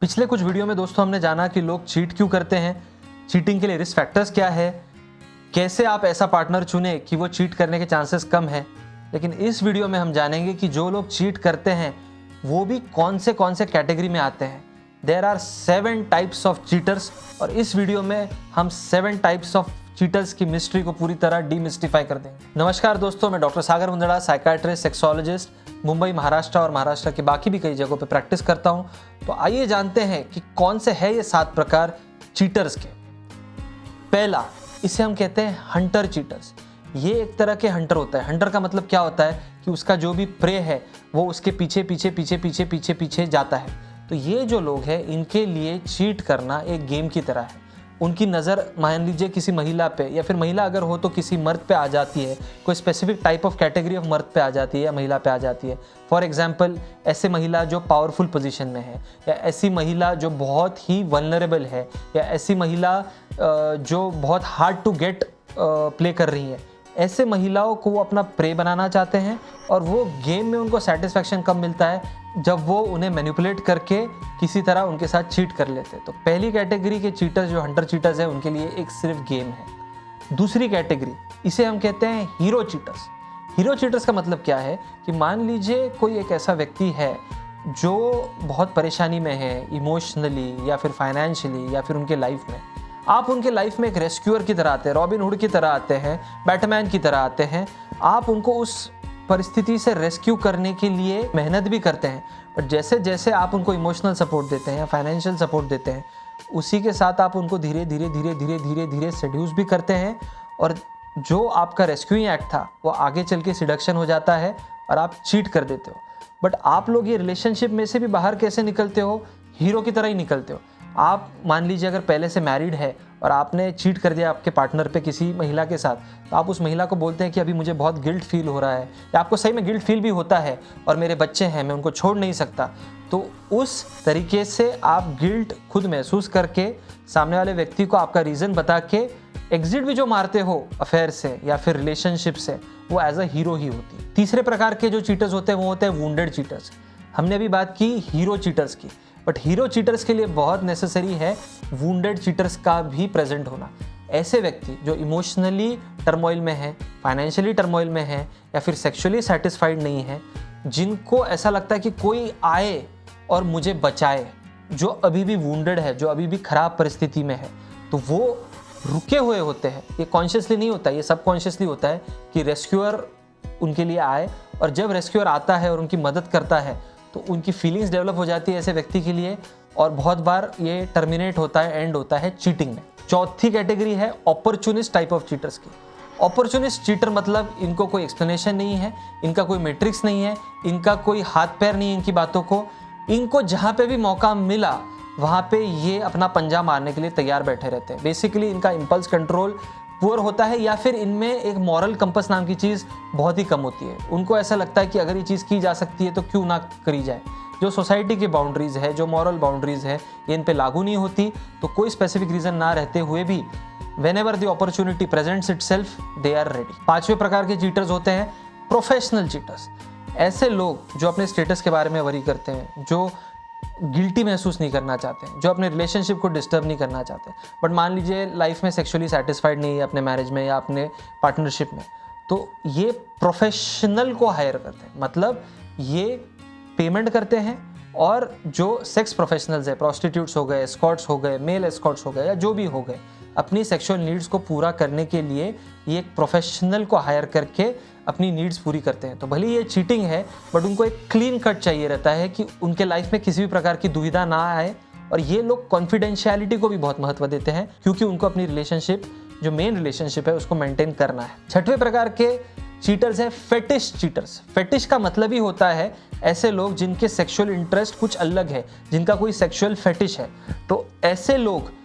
पिछले कुछ वीडियो में दोस्तों हमने जाना कि लोग चीट क्यों करते हैं, चीटिंग के लिए रिस्क फैक्टर्स क्या है, कैसे आप ऐसा पार्टनर चुने कि वो चीट करने के चांसेस कम है। लेकिन इस वीडियो में हम जानेंगे कि जो लोग चीट करते हैं वो भी कौन से कैटेगरी में आते हैं। There are 7 types of cheaters और इस वीडियो में हम 7 टाइप्स ऑफ चीटर्स की मिस्ट्री को पूरी तरह डीमिस्टिफाई कर देंगे। नमस्कार दोस्तों, मैं doctor Sagar Mundada, psychiatrist, sexologist, Mumbai, Maharashtra और महाराष्ट्र के बाकी भी कई जगहों पे प्रैक्टिस करता हूं। तो आइए जानते हैं कि कौन से है ये 7 प्रकार चीटर्स के। पहला, इसे हम कहते हैं हंटर चीटर्स। ये एक तरह के हंटर होता है। हंटर का मतलब क्या होता है कि उसका जो भी प्रे है वो उसके पीछे पीछे पीछे पीछे पीछे पीछे जाता है। तो ये जो लोग हैं इनके लिए चीट करना एक गेम की तरह है। उनकी नज़र मान लीजिए किसी महिला पे, या फिर महिला अगर हो तो किसी मर्द पे आ जाती है, कोई specific type of category of मर्द पे आ जाती है या महिला पे आ जाती है। फॉर एग्जांपल, ऐसे महिला जो पावरफुल पोजीशन में है, या ऐसी महिला जो बहुत ही वल्नरेबल है, या ऐसी महिला जो बहुत हार्ड टू गेट प्ले कर रही है, ऐसे महिलाओं को वो अपना प्रे बनाना चाहते हैं। और वो गेम में उनको सेटिस्फैक्शन कब मिलता है? जब वो उन्हें मैनिपुलेट करके किसी तरह उनके साथ चीट कर लेते हैं। तो पहली कैटेगरी के चीटर्स जो हंटर चीटर्स हैं उनके लिए एक सिर्फ गेम है। दूसरी कैटेगरी, इसे हम कहते हैं हीरो चीटर्स। हीरो चीटर्स का मतलब क्या है कि मान लीजिए कोई एक ऐसा व्यक्ति है जो बहुत परेशानी में है, इमोशनली या फिर फाइनेंशियली या फिर उनके लाइफ में। आप उनके लाइफ में एक रेस्क्यूअर की तरह आते हैं, रॉबिन हुड की तरह आते हैं, बैटमैन की तरह आते हैं। आप उनको उस परिस्थिति से रेस्क्यू करने के लिए मेहनत भी करते हैं, बट जैसे जैसे आप उनको इमोशनल सपोर्ट देते हैं या फाइनेंशियल सपोर्ट देते हैं, उसी के साथ आप उनको धीरे धीरे धीरे धीरे धीरे धीरे सेड्यूस भी करते हैं। और जो आपका रेस्क्यूइंग एक्ट था वो आगे चल के सिडक्शन हो जाता है और आप चीट कर देते हो। बट आप लोग ये रिलेशनशिप में से भी बाहर कैसे निकलते हो? हीरो की तरह ही निकलते हो। आप मान लीजिए अगर पहले से मैरिड है और आपने चीट कर दिया आपके पार्टनर पे किसी महिला के साथ, तो आप उस महिला को बोलते हैं कि अभी मुझे बहुत गिल्ट फील हो रहा है, या आपको सही में गिल्ट फील भी होता है और मेरे बच्चे हैं, मैं उनको छोड़ नहीं सकता। तो उस तरीके से आप गिल्ट खुद महसूस करके सामने वाले व्यक्ति को आपका रीज़न बता के एग्जिट भी जो मारते हो अफेयर से या फिर रिलेशनशिप से, वो एज अ हीरो ही होती है। तीसरे प्रकार के जो चीटर्स होते हैं वो होते हैं वुंडेड चीटर्स। हमने अभी बात की हीरो चीटर्स की, बट हीरो चीटर्स के लिए बहुत नेसेसरी है वुंडेड चीटर्स का भी प्रेजेंट होना। ऐसे व्यक्ति जो इमोशनली टर्मोइल में है, फाइनेंशियली टर्मोइल में है, या फिर सेक्सुअली सेटिस्फाइड नहीं है, जिनको ऐसा लगता है कि कोई आए और मुझे बचाए, जो अभी भी वुंडेड है, जो अभी भी खराब परिस्थिति में है, तो वो रुके हुए होते हैं। ये कॉन्शियसली नहीं होता, ये सबकॉन्शियसली होता है कि रेस्क्यूअर उनके लिए आए। और जब रेस्क्यूअर आता है और उनकी मदद करता है तो उनकी फीलिंग्स डेवलप हो जाती है ऐसे व्यक्ति के लिए, और बहुत बार ये टर्मिनेट होता है, एंड होता है चीटिंग में। चौथी कैटेगरी है अपॉर्चुनिस्ट टाइप ऑफ चीटर्स की। अपॉर्चुनिस्ट चीटर मतलब इनको कोई एक्सप्लेनेशन नहीं है, इनका कोई मैट्रिक्स नहीं है, इनका कोई हाथ पैर नहीं है इनकी बातों को। इनको जहाँ पे भी मौका मिला वहाँ पे ये अपना पंजा मारने के लिए तैयार बैठे रहते हैं। बेसिकली इनका इम्पल्स कंट्रोल पुअर होता है, या फिर इनमें एक मॉरल कंपस नाम की चीज़ बहुत ही कम होती है। उनको ऐसा लगता है कि अगर ये चीज़ की जा सकती है तो क्यों ना करी जाए। जो सोसाइटी की बाउंड्रीज़ है, जो मॉरल बाउंड्रीज़ है, ये इन पे लागू नहीं होती। तो कोई स्पेसिफिक रीज़न ना रहते हुए भी whenever the opportunity presents itself they are ready. 5वें प्रकार के चीटर्स होते हैं प्रोफेशनल चीटर्स। ऐसे लोग जो अपने स्टेटस के बारे में वरी करते हैं, जो गिल्टी महसूस नहीं करना चाहते हैं, जो अपने रिलेशनशिप को डिस्टर्ब नहीं करना चाहते, बट मान लीजिए लाइफ में सेक्सुअली सेटिस्फाइड नहीं है अपने मैरिज में या अपने पार्टनरशिप में, तो ये प्रोफेशनल को हायर करते हैं। मतलब ये पेमेंट करते हैं और जो सेक्स प्रोफेशनल्स है, प्रोस्टिट्यूट्स हो गए, एस्कॉर्ट्स हो गए, मेल एस्कॉर्ट्स हो गए, या जो भी हो गए, अपनी सेक्सुअल नीड्स को पूरा करने के लिए ये एक प्रोफेशनल को हायर करके अपनी नीड्स पूरी करते हैं। तो भले ये चीटिंग है, बट उनको एक क्लीन कट चाहिए रहता है कि उनके लाइफ में किसी भी प्रकार की दुविधा ना आए। और ये लोग कॉन्फिडेंशियलिटी को भी बहुत महत्व देते हैं, क्योंकि उनको अपनी रिलेशनशिप, जो मेन रिलेशनशिप है, उसको मेंटेन करना है। 6वें प्रकार के चीटर्स हैं फेटिश चीटर्स। फेटिश का मतलब ही होता है ऐसे लोग जिनके सेक्सुअल इंटरेस्ट कुछ अलग है, जिनका कोई सेक्सुअल फेटिश है। तो ऐसे लोग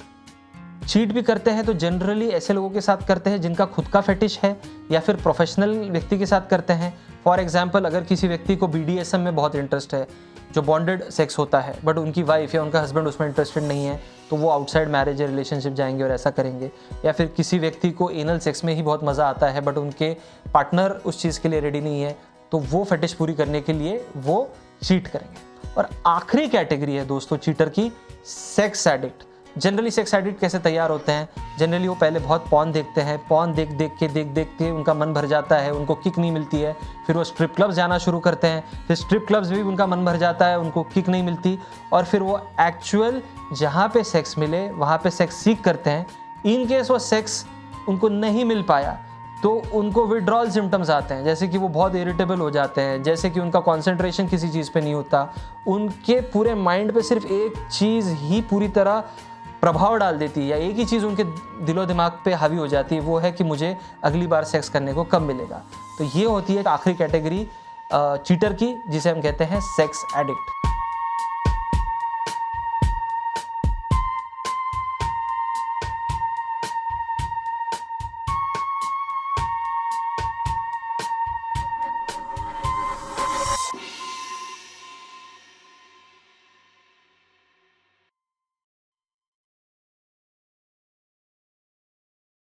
चीट भी करते हैं तो जनरली ऐसे लोगों के साथ करते हैं जिनका खुद का फेटिश है, या फिर प्रोफेशनल व्यक्ति के साथ करते हैं। फॉर एग्जांपल, अगर किसी व्यक्ति को BDSM में बहुत इंटरेस्ट है, जो बॉन्डेड सेक्स होता है, बट उनकी वाइफ या उनका हस्बैंड उसमें इंटरेस्टेड नहीं है, तो वो आउटसाइड मैरिज या रिलेशनशिप जाएंगे और ऐसा करेंगे। या फिर किसी व्यक्ति को एनल सेक्स में ही बहुत मज़ा आता है, बट उनके पार्टनर उस चीज़ के लिए रेडी नहीं है, तो वो फेटिश पूरी करने के लिए वो चीट करेंगे। और आखिरी कैटेगरी है दोस्तों चीटर की, sex addict. Generally sex addict कैसे तैयार होते हैं? जनरली वो पहले बहुत पॉर्न देखते हैं, पॉर्न देख के उनका मन भर जाता है, उनको किक नहीं मिलती है, फिर वो स्ट्रिप क्लब्स जाना शुरू करते हैं, फिर स्ट्रिप क्लब्स भी उनका मन भर जाता है, उनको किक नहीं मिलती, और फिर वो एक्चुअल जहाँ पे सेक्स मिले वहाँ पे सेक्स सीख करते हैं। इन केस वो सेक्स उनको नहीं मिल पाया तो उनको विड्रॉल सिम्टम्स आते हैं, जैसे कि वो बहुत इरिटेबल हो जाते हैं, जैसे कि उनका कंसंट्रेशन किसी चीज़ पे नहीं होता, उनके पूरे माइंड पे सिर्फ एक चीज़ ही पूरी तरह प्रभाव डाल देती है, या एक ही चीज़ उनके दिलो दिमाग पे हावी हो जाती है, वो है कि मुझे अगली बार सेक्स करने को कब मिलेगा। तो ये होती है आखिरी कैटेगरी चीटर की, जिसे हम कहते हैं सेक्स एडिक्ट।